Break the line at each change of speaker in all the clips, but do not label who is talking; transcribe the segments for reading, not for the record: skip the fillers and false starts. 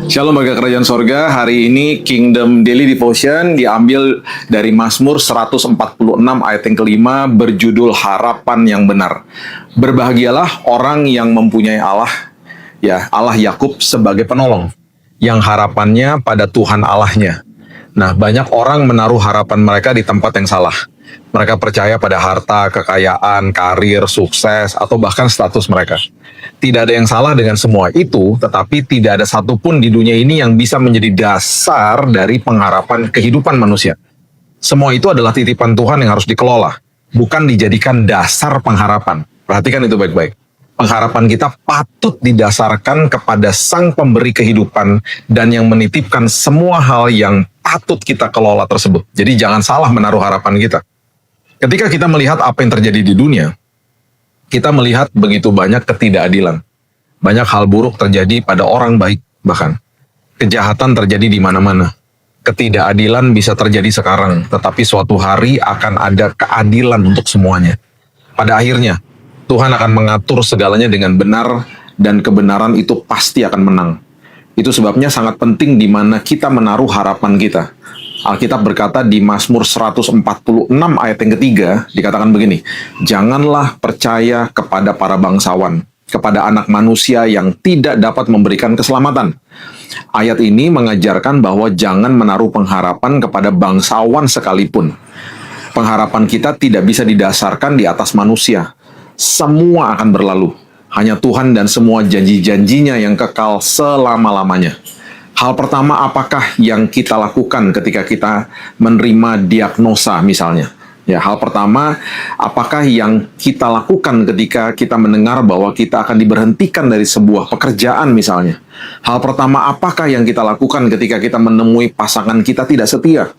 Shalom bagi kerajaan sorga. Hari ini Kingdom Daily Devotion diambil dari Mazmur 146 ayat yang kelima berjudul Harapan yang Benar. Berbahagialah orang yang mempunyai Allah, ya Allah Yakub sebagai penolong, yang harapannya pada Tuhan Allahnya. Nah, banyak orang menaruh harapan mereka di tempat yang salah. Mereka percaya pada harta, kekayaan, karir, sukses, atau bahkan status mereka. Tidak ada yang salah dengan semua itu, tetapi tidak ada satupun di dunia ini yang bisa menjadi dasar dari pengharapan kehidupan manusia. Semua itu adalah titipan Tuhan yang harus dikelola, bukan dijadikan dasar pengharapan. Perhatikan itu baik-baik. Pengharapan kita patut didasarkan kepada Sang Pemberi kehidupan dan yang menitipkan semua hal yang patut kita kelola tersebut. Jadi jangan salah menaruh harapan kita. Ketika kita melihat apa yang terjadi di dunia, kita melihat begitu banyak ketidakadilan. Banyak hal buruk terjadi pada orang baik, bahkan. Kejahatan terjadi di mana-mana. Ketidakadilan bisa terjadi sekarang, tetapi suatu hari akan ada keadilan untuk semuanya. Pada akhirnya, Tuhan akan mengatur segalanya dengan benar, dan kebenaran itu pasti akan menang. Itu sebabnya sangat penting di mana kita menaruh harapan kita. Alkitab berkata di Mazmur 146 ayat yang ketiga, dikatakan begini, janganlah percaya kepada para bangsawan, kepada anak manusia yang tidak dapat memberikan keselamatan. Ayat ini mengajarkan bahwa jangan menaruh pengharapan kepada bangsawan sekalipun. Pengharapan kita tidak bisa didasarkan di atas manusia. Semua akan berlalu. Hanya Tuhan dan semua janji-janjinya yang kekal selama-lamanya. Hal pertama, apakah yang kita lakukan ketika kita menerima diagnosa misalnya? Ya, hal pertama, apakah yang kita lakukan ketika kita mendengar bahwa kita akan diberhentikan dari sebuah pekerjaan misalnya? Hal pertama, apakah yang kita lakukan ketika kita menemui pasangan kita tidak setia?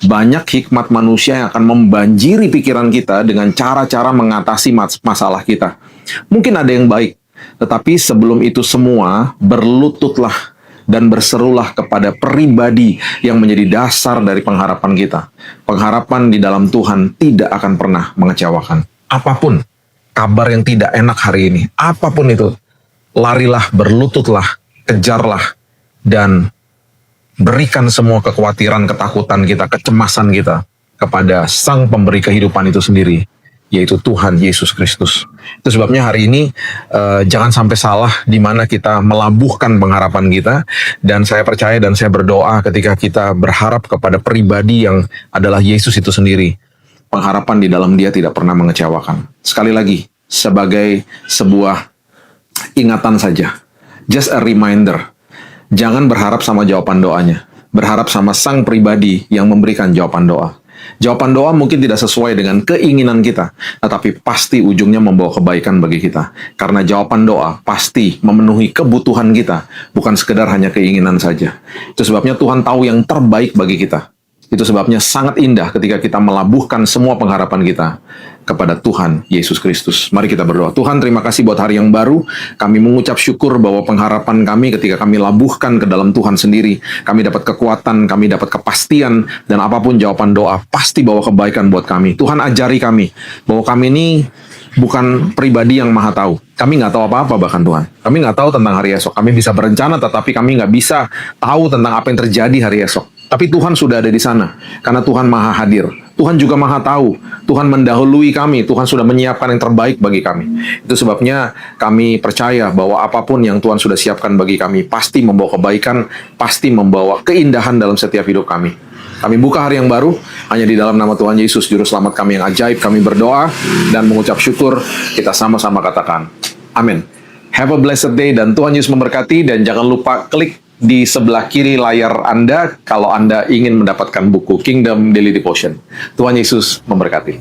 Banyak hikmat manusia yang akan membanjiri pikiran kita dengan cara-cara mengatasi masalah kita. Mungkin ada yang baik, tetapi sebelum itu semua, berlututlah dan berserulah kepada pribadi yang menjadi dasar dari pengharapan kita. Pengharapan di dalam Tuhan tidak akan pernah mengecewakan. Apapun kabar yang tidak enak hari ini, apapun itu, larilah, berlututlah, kejarlah, dan berikan semua kekhawatiran, ketakutan kita, kecemasan kita kepada Sang Pemberi kehidupan itu sendiri, yaitu Tuhan Yesus Kristus. Itu sebabnya hari ini jangan sampai salah di mana kita melabuhkan pengharapan kita, dan saya percaya dan saya berdoa ketika kita berharap kepada pribadi yang adalah Yesus itu sendiri. Pengharapan di dalam Dia tidak pernah mengecewakan. Sekali lagi, sebagai sebuah ingatan saja, just a reminder, jangan berharap sama jawaban doanya, berharap sama Sang pribadi yang memberikan jawaban doa. Jawaban doa mungkin tidak sesuai dengan keinginan kita, tetapi pasti ujungnya membawa kebaikan bagi kita. Karena jawaban doa pasti memenuhi kebutuhan kita, bukan sekedar hanya keinginan saja. Itu sebabnya Tuhan tahu yang terbaik bagi kita. Itu sebabnya sangat indah ketika kita melabuhkan semua pengharapan kita kepada Tuhan Yesus Kristus. Mari kita berdoa. Tuhan, terima kasih buat hari yang baru. Kami mengucap syukur bahwa pengharapan kami ketika kami labuhkan ke dalam Tuhan sendiri, kami dapat kekuatan, kami dapat kepastian, dan apapun jawaban doa pasti bawa kebaikan buat kami. Tuhan, ajari kami bahwa kami ini bukan pribadi yang maha tahu. Kami nggak tahu apa-apa bahkan Tuhan. Kami nggak tahu tentang hari esok. Kami bisa berencana, tetapi kami nggak bisa tahu tentang apa yang terjadi hari esok. Tapi Tuhan sudah ada di sana, karena Tuhan maha hadir. Tuhan juga maha tahu. Tuhan mendahului kami. Tuhan sudah menyiapkan yang terbaik bagi kami. Itu sebabnya kami percaya bahwa apapun yang Tuhan sudah siapkan bagi kami pasti membawa kebaikan, pasti membawa keindahan dalam setiap hidup kami. Kami buka hari yang baru hanya di dalam nama Tuhan Yesus, Juru Selamat kami yang ajaib. Kami berdoa dan mengucap syukur. Kita sama-sama katakan, amin. Have a blessed day dan Tuhan Yesus memberkati. Dan jangan lupa klik di sebelah kiri layar Anda kalau Anda ingin mendapatkan buku Kingdom Daily Devotion. Tuhan Yesus memberkati.